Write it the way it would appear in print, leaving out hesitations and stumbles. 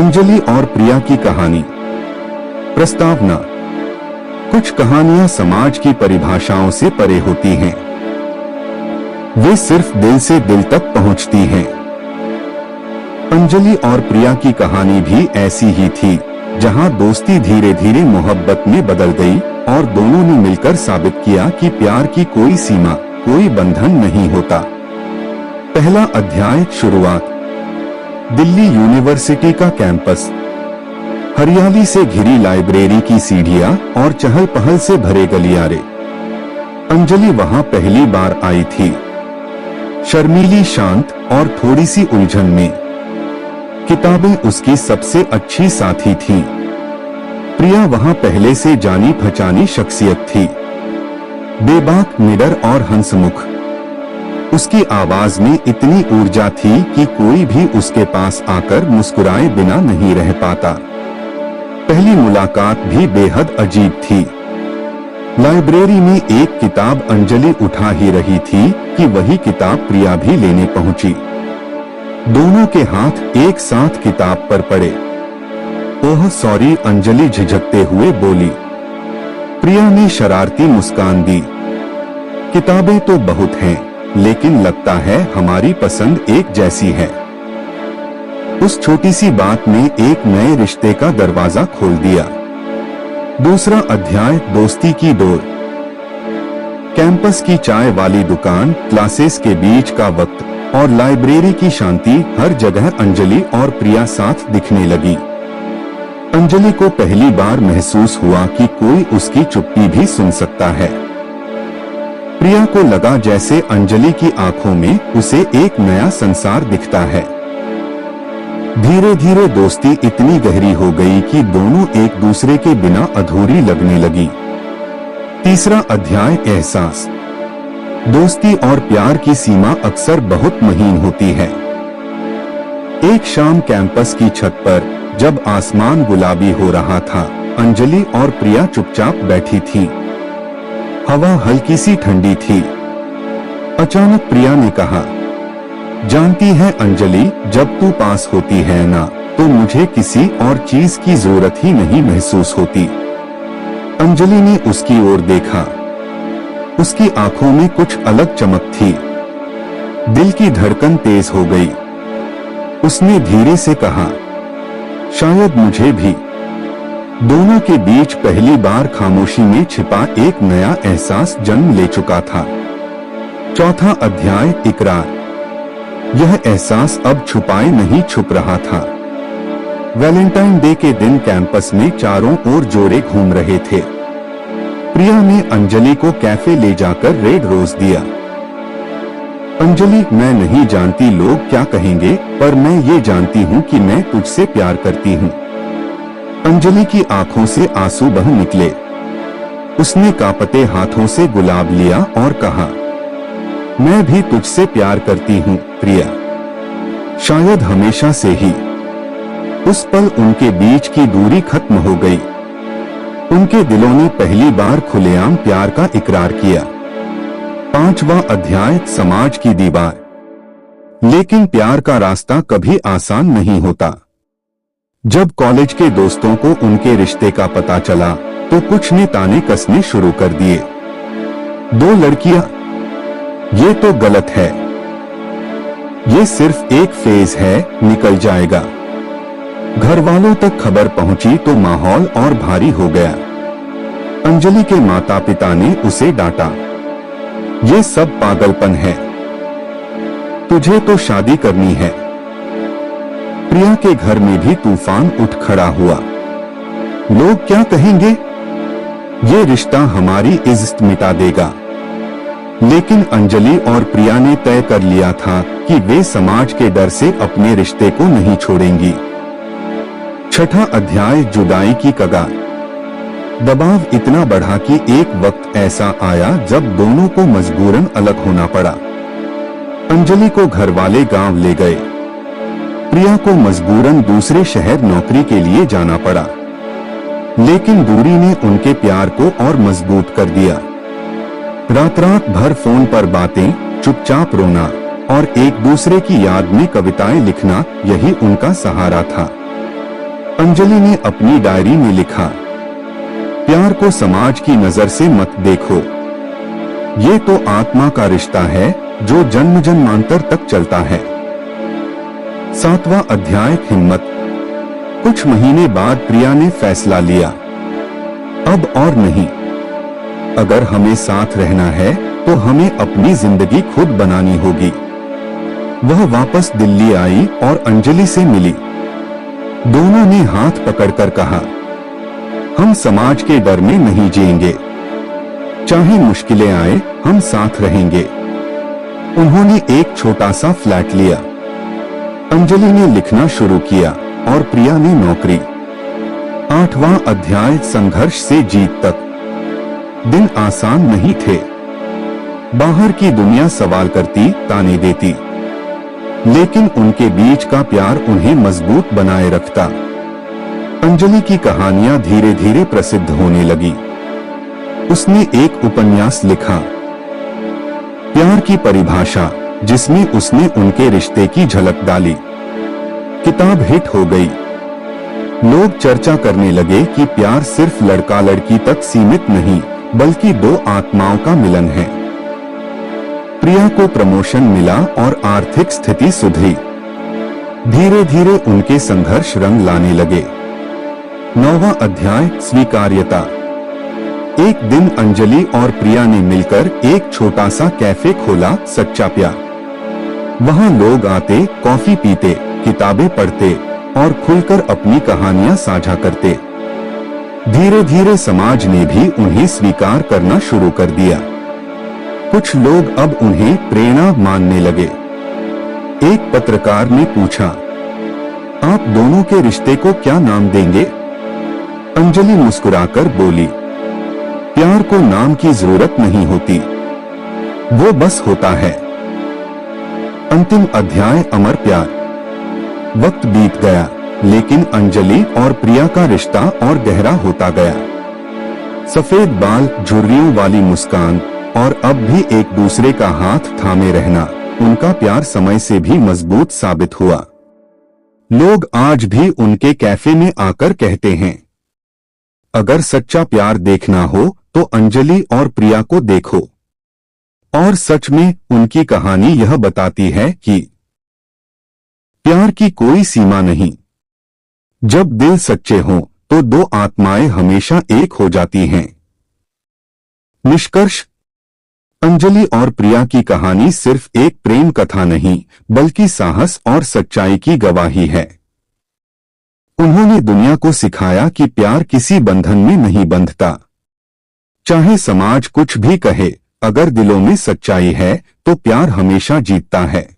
अंजलि और प्रिया की कहानी। प्रस्तावना। कुछ कहानियां समाज की परिभाषाओं से परे होती हैं। वे सिर्फ दिल से दिल तक पहुंचती हैं। अंजलि और प्रिया की कहानी भी ऐसी ही थी, जहां दोस्ती धीरे धीरे मोहब्बत में बदल गई और दोनों ने मिलकर साबित किया कि प्यार की कोई सीमा, कोई बंधन नहीं होता। पहला अध्याय, शुरुआत। दिल्ली यूनिवर्सिटी का कैंपस। हरियाली से घिरी लाइब्रेरी की सीढ़ियां और चहल पहल से भरे गलियारे। अंजलि वहां पहली बार आई थी, शर्मीली, शांत और थोड़ी सी उलझन में। किताबें उसकी सबसे अच्छी साथी थीं। प्रिया वहां पहले से जानी पहचानी शख्सियत थी, बेबाक, निडर और हंसमुख। उसकी आवाज में इतनी ऊर्जा थी कि कोई भी उसके पास आकर मुस्कुराए बिना नहीं रह पाता। पहली मुलाकात भी बेहद अजीब थी। लाइब्रेरी में एक किताब अंजलि उठा ही रही थी कि वही किताब प्रिया भी लेने पहुंची। दोनों के हाथ एक साथ किताब पर पड़े। ओह सॉरी, अंजलि झिझकते हुए बोली। प्रिया ने शरारती मुस्कान दी। किताबें तो बहुत हैं, लेकिन लगता है हमारी पसंद एक जैसी है। उस छोटी सी बात ने एक नए रिश्ते का दरवाजा खोल दिया। दूसरा अध्याय, दोस्ती की डोर। कैंपस की चाय वाली दुकान, क्लासेस के बीच का वक्त और लाइब्रेरी की शांति, हर जगह अंजलि और प्रिया साथ दिखने लगी। अंजलि को पहली बार महसूस हुआ कि कोई उसकी चुप्पी भी सुन सकता है। प्रिया को लगा जैसे अंजलि की आंखों में उसे एक नया संसार दिखता है। धीरे धीरे दोस्ती इतनी गहरी हो गई कि दोनों एक दूसरे के बिना अधूरी लगने लगी। तीसरा अध्याय, एहसास। दोस्ती और प्यार की सीमा अक्सर बहुत महीन होती है। एक शाम कैंपस की छत पर, जब आसमान गुलाबी हो रहा था, अंजलि और प्रिया चुपचाप बैठी थीं। हवा हल्की सी ठंडी थी। अचानक प्रिया ने कहा, जानती है अंजलि, जब तू पास होती है ना, तो मुझे किसी और चीज की जरूरत ही नहीं महसूस होती। अंजलि ने उसकी ओर देखा। उसकी आंखों में कुछ अलग चमक थी। दिल की धड़कन तेज हो गई। उसने धीरे से कहा, शायद मुझे भी। दोनों के बीच पहली बार खामोशी में छिपा एक नया एहसास जन्म ले चुका था। चौथा अध्याय, इकरार। यह एहसास अब छुपाए नहीं छुप रहा था। वैलेंटाइन डे के दिन कैंपस में चारों ओर जोड़े घूम रहे थे। प्रिया ने अंजलि को कैफे ले जाकर रेड रोज दिया। अंजलि, मैं नहीं जानती लोग क्या कहेंगे, पर मैं ये जानती हूँ कि मैं तुझसे प्यार करती हूँ। अंजलि की आंखों से आंसू बह निकले। उसने कांपते हाथों से गुलाब लिया और कहा, मैं भी तुझसे प्यार करती हूँ प्रिया, शायद हमेशा से ही। उस पल उनके बीच की दूरी खत्म हो गई। उनके दिलों ने पहली बार खुलेआम प्यार का इकरार किया। पांचवा अध्याय, समाज की दीवार। लेकिन प्यार का रास्ता कभी आसान नहीं होता। जब कॉलेज के दोस्तों को उनके रिश्ते का पता चला, तो कुछ ने ताने कसने शुरू कर दिए। दो लड़कियां, ये तो गलत है। ये सिर्फ एक फेज है, निकल जाएगा। घर वालों तक खबर पहुंची तो माहौल और भारी हो गया। अंजलि के माता पिता ने उसे डांटा। ये सब पागलपन है, तुझे तो शादी करनी है। प्रिया के घर में भी तूफान उठ खड़ा हुआ। लोग क्या कहेंगे? ये रिश्ता हमारी इज्जत मिटा देगा। लेकिन अंजलि और प्रिया ने तय कर लिया था कि वे समाज के डर से अपने रिश्ते को नहीं छोड़ेंगी। छठा अध्याय, जुदाई की कगार। दबाव इतना बढ़ा कि एक वक्त ऐसा आया जब दोनों को मजबूरन अलग होना पड़ा। अंजलि को घर वाले गांव ले गए। प्रिया को मजबूरन दूसरे शहर नौकरी के लिए जाना पड़ा। लेकिन दूरी ने उनके प्यार को और मजबूत कर दिया। रात रात भर फोन पर बातें, चुपचाप रोना और एक दूसरे की याद में कविताएं लिखना, यही उनका सहारा था। अंजलि ने अपनी डायरी में लिखा, प्यार को समाज की नजर से मत देखो, ये तो आत्मा का रिश्ता है जो जन्म जन्मांतर तक चलता है। 7वां अध्याय, हिम्मत। कुछ महीने बाद प्रिया ने फैसला लिया, अब और नहीं। अगर हमें साथ रहना है तो हमें अपनी जिंदगी खुद बनानी होगी। वह वापस दिल्ली आई और अंजलि से मिली। दोनों ने हाथ पकड़कर कहा, हम समाज के डर में नहीं जिएंगे, चाहे मुश्किलें आए हम साथ रहेंगे। उन्होंने एक छोटा सा फ्लैट लिया। अंजलि ने लिखना शुरू किया और प्रिया ने नौकरी। 8वां अध्याय, संघर्ष से जीत तक। दिन आसान नहीं थे। बाहर की दुनिया सवाल करती, ताने देती, लेकिन उनके बीच का प्यार उन्हें मजबूत बनाए रखता। अंजलि की कहानियां धीरे धीरे प्रसिद्ध होने लगी। उसने एक उपन्यास लिखा, प्यार की परिभाषा, जिसमें उसने उनके रिश्ते की झलक डाली। किताब हिट हो गई। लोग चर्चा करने लगे कि प्यार सिर्फ लड़का लड़की तक सीमित नहीं, बल्कि दो आत्माओं का मिलन है। प्रिया को प्रमोशन मिला और आर्थिक स्थिति सुधरी। धीरे धीरे उनके संघर्ष रंग लाने लगे। 9वां अध्याय, स्वीकार्यता। एक दिन अंजलि और प्रिया ने मिलकर एक छोटा सा कैफे खोला, सच्चा प्यार। वहां लोग आते, कॉफी पीते, किताबें पढ़ते और खुलकर अपनी कहानियां साझा करते। धीरे धीरे समाज ने भी उन्हें स्वीकार करना शुरू कर दिया। कुछ लोग अब उन्हें प्रेरणा मानने लगे। एक पत्रकार ने पूछा, आप दोनों के रिश्ते को क्या नाम देंगे? अंजलि मुस्कुराकर बोली, प्यार को नाम की जरूरत नहीं होती, वो बस होता है। अंतिम अध्याय, अमर प्यार। वक्त बीत गया, लेकिन अंजलि और प्रिया का रिश्ता और गहरा होता गया। सफेद बाल, झुर्रियों वाली मुस्कान और अब भी एक दूसरे का हाथ थामे रहना, उनका प्यार समय से भी मजबूत साबित हुआ। लोग आज भी उनके कैफे में आकर कहते हैं, अगर सच्चा प्यार देखना हो तो अंजलि और प्रिया को देखो। और सच में उनकी कहानी यह बताती है कि प्यार की कोई सीमा नहीं। जब दिल सच्चे हों तो दो आत्माएं हमेशा एक हो जाती हैं। निष्कर्ष, अंजलि और प्रिया की कहानी सिर्फ एक प्रेम कथा नहीं, बल्कि साहस और सच्चाई की गवाही है। उन्होंने दुनिया को सिखाया कि प्यार किसी बंधन में नहीं बंधता। चाहे समाज कुछ भी कहे, अगर दिलों में सच्चाई है तो प्यार हमेशा जीतता है।